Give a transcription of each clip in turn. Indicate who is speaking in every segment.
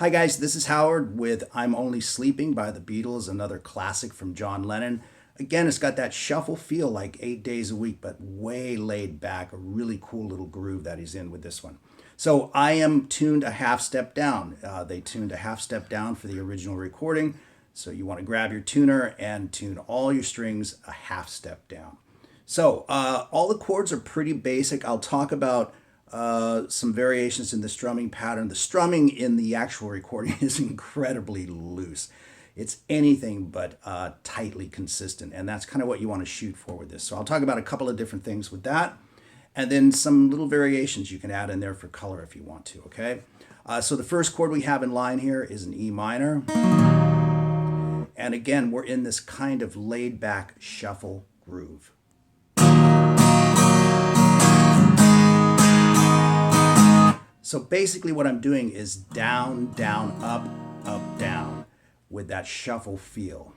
Speaker 1: Hi guys, this is Howard with I'm Only Sleeping by the Beatles, another classic from John Lennon. Again, it's got that shuffle feel like 8 days a week, but way laid back, a really cool little groove that he's in with this one. So I am tuned a half step down. They tuned a half step down for the original recording. So you want to grab your tuner and tune all your strings a half step down. So all the chords are pretty basic. I'll talk about some variations in the strumming pattern. The strumming in the actual recording is incredibly loose. It's anything but tightly consistent, and that's kind of what you want to shoot for with this. So I'll talk about a couple of different things with that, and then some little variations you can add in there for color if you want to, okay? So the first chord we have in line here is an E minor. And again, we're in this kind of laid-back shuffle groove. So basically what I'm doing is down, down, up, up, down with that shuffle feel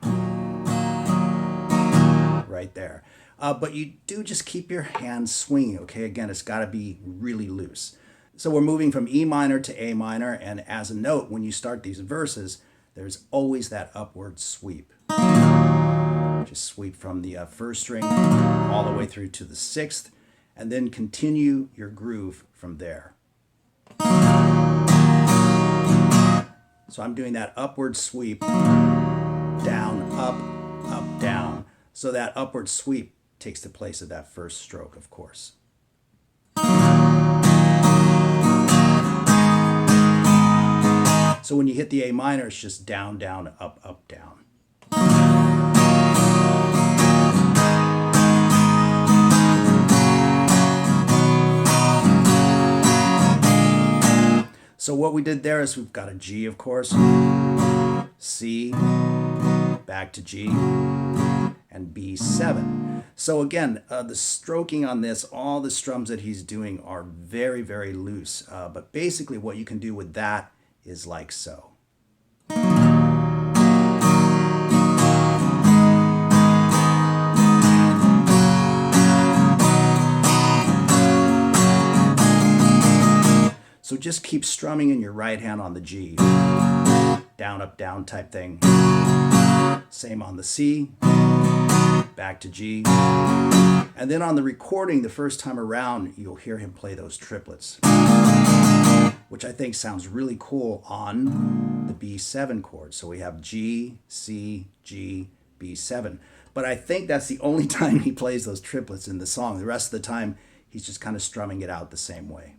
Speaker 1: right there. But you do just keep your hands swinging, okay? Again, it's got to be really loose. So we're moving from E minor to A minor, and as a note, when you start these verses, there's always that upward sweep. Just sweep from the first string all the way through to the sixth, and then continue your groove from there. So I'm doing that upward sweep, down, up, down. So that upward sweep takes the place of that first stroke, of course. So when you hit the A minor, it's just down, down, up, down. So what we did there is we've got a G, of course, C, back to G, and B7. So again, the stroking on this, all the strums that he's doing are very, very loose. But basically what you can do with that is like so. So just keep strumming in your right hand on the G. Down, up, down type thing. Same on the C. Back to G. And then on the recording, the first time around, you'll hear him play those triplets, which I think sounds really cool on the B7 chord. So we have G, C, G, B7. But I think that's the only time he plays those triplets in the song. The rest of the time, he's just kind of strumming it out the same way.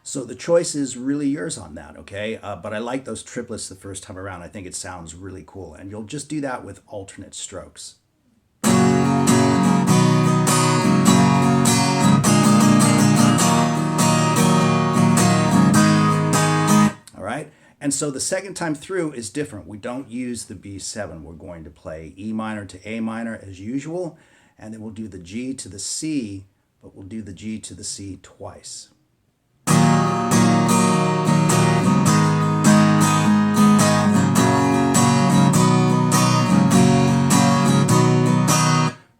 Speaker 1: So the choice is really yours on that, okay? But I like those triplets the first time around. I think it sounds really cool. And you'll just do that with alternate strokes. All right? And so the second time through is different. We don't use the B7. We're going to play E minor to A minor as usual. And then we'll do the G to the C, but we'll do the G to the C twice.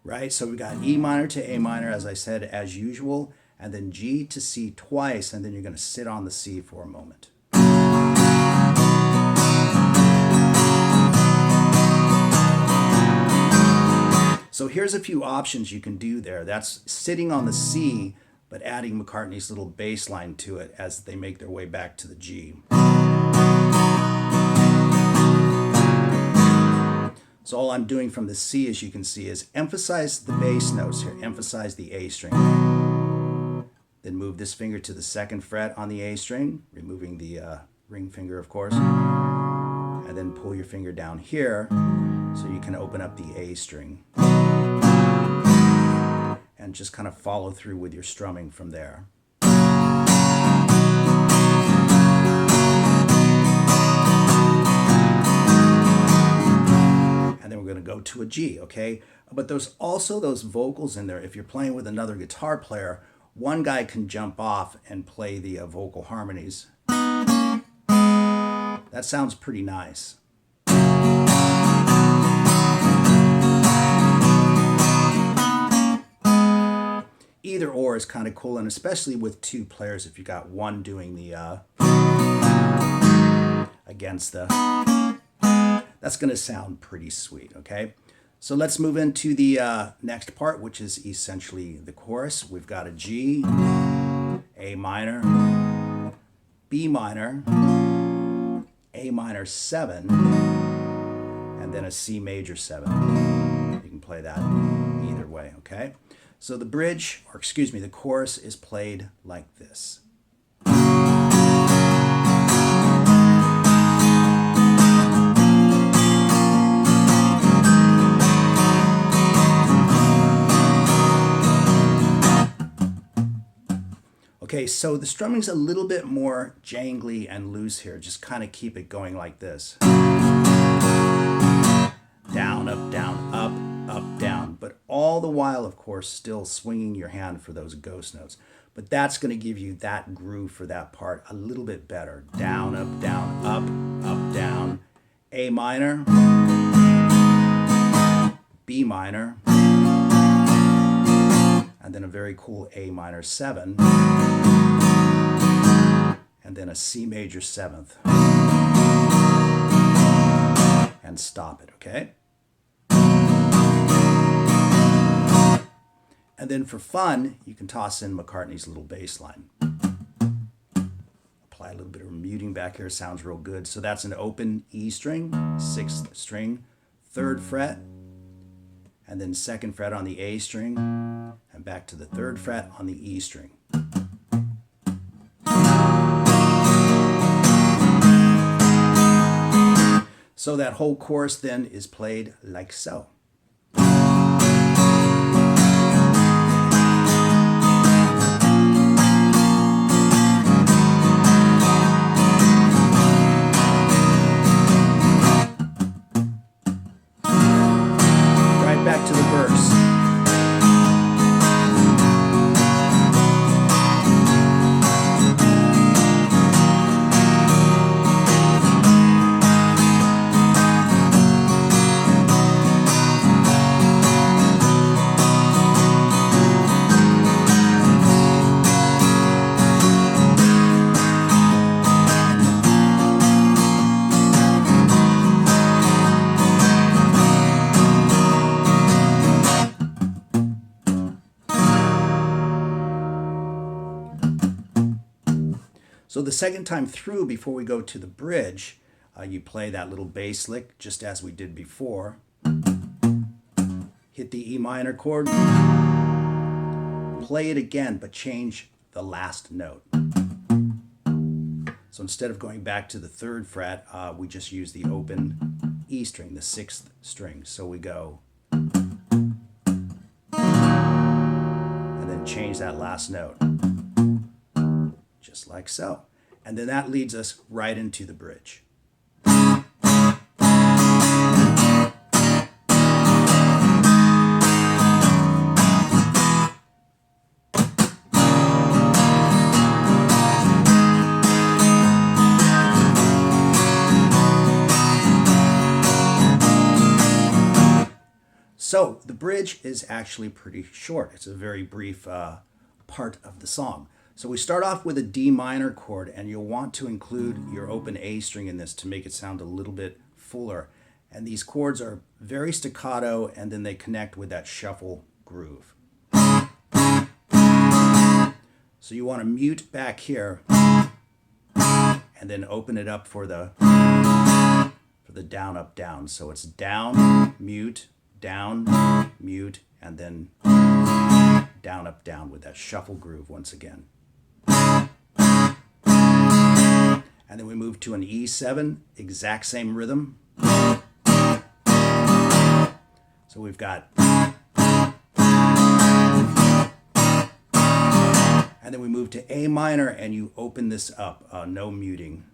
Speaker 1: Right, so we got E minor to A minor, as I said, as usual, and then G to C twice, and then you're going to sit on the C for a moment. So here's a few options you can do there. That's sitting on the C, but adding McCartney's little bass line to it as they make their way back to the G. So all I'm doing from the C, as you can see, is emphasize the bass notes here, emphasize the A string. Then move this finger to the second fret on the A string, removing the ring finger, of course. And then pull your finger down here so you can open up the A string. And just kind of follow through with your strumming from there. And then we're going to go to a G, okay? But there's also those vocals in there. If you're playing with another guitar player, one guy can jump off and play the vocal harmonies. That sounds pretty nice. either or is kind of cool, and especially with two players, if you got one doing the against the, that's going to sound pretty sweet, okay? So let's move into the next part, which is essentially the chorus. We've got a G, A minor, B minor, A minor 7, and then a C major 7. You can play that either way, okay? So the bridge, or excuse me, the chorus is played like this. Okay, so the strumming's a little bit more jangly and loose here. Just kind of keep it going like this. Down, up, down. But all the while, of course, still swinging your hand for those ghost notes. But that's going to give you that groove for that part a little bit better. Down, up, down. A minor, B minor, and then a very cool A minor 7, and then a C major 7th, and stop it, okay? And then for fun, you can toss in McCartney's little bass line. Apply a little bit of muting back here, sounds real good. So that's an open E string, 6th string, 3rd fret, and then 2nd fret on the A string, and back to the 3rd fret on the E string. So that whole chorus then is played like so. Right back to the verse. So the second time through, before we go to the bridge, you play that little bass lick just as we did before. Hit the E minor chord, play it again, but change the last note. So instead of going back to the 3rd fret, we just use the open E string, the 6th string. So we go, and then change that last note, just like so. And then that leads us right into the bridge. So the bridge is actually pretty short. It's a very brief part of the song. So we start off with a D minor chord, and you'll want to include your open A string in this to make it sound a little bit fuller. And these chords are very staccato, and then they connect with that shuffle groove. So you want to mute back here, and then open it up for the down, up, down. So it's down, mute, and then down, up, down with that shuffle groove once again. And then we move to an E7, exact same rhythm. So we've got, and then we move to A minor, and you open this up, no muting.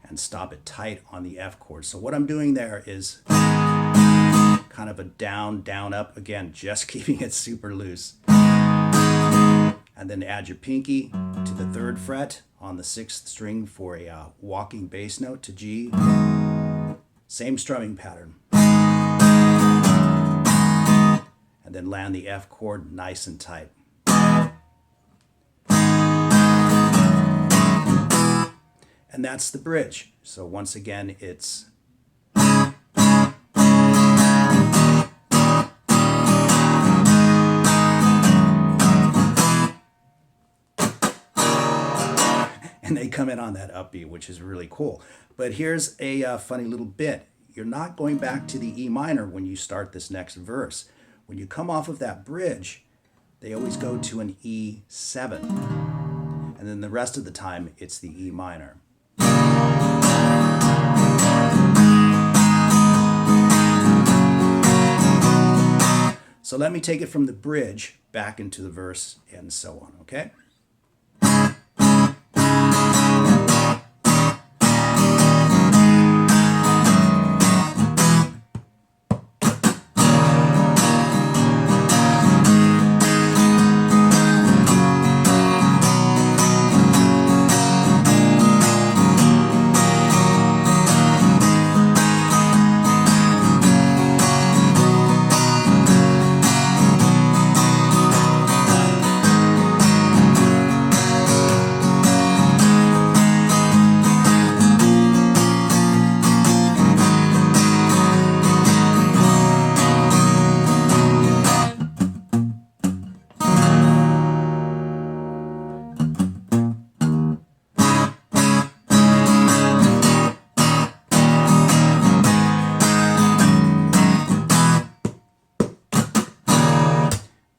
Speaker 1: And stop it tight on the F chord. So what I'm doing there is kind of a down, down, up. Again, just keeping it super loose. And then add your pinky to the 3rd fret on the 6th string for a walking bass note to G. Same strumming pattern. and then land the F chord nice and tight. And that's the bridge. So once again, it's and they come in on that upbeat, which is really cool. But here's a funny little bit. You're not going back to the E minor when you start this next verse. When you come off of that bridge, they always go to an E7. And then the rest of the time, it's the E minor. So let me take it from the bridge back into the verse and so on, okay?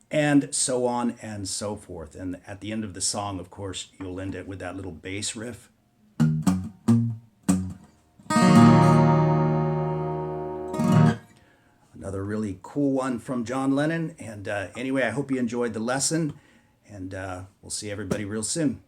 Speaker 1: And so on and so forth. And at the end of the song, of course, you'll end it with that little bass riff. Another really cool one from John Lennon. And anyway, I hope you enjoyed the lesson, and we'll see everybody real soon.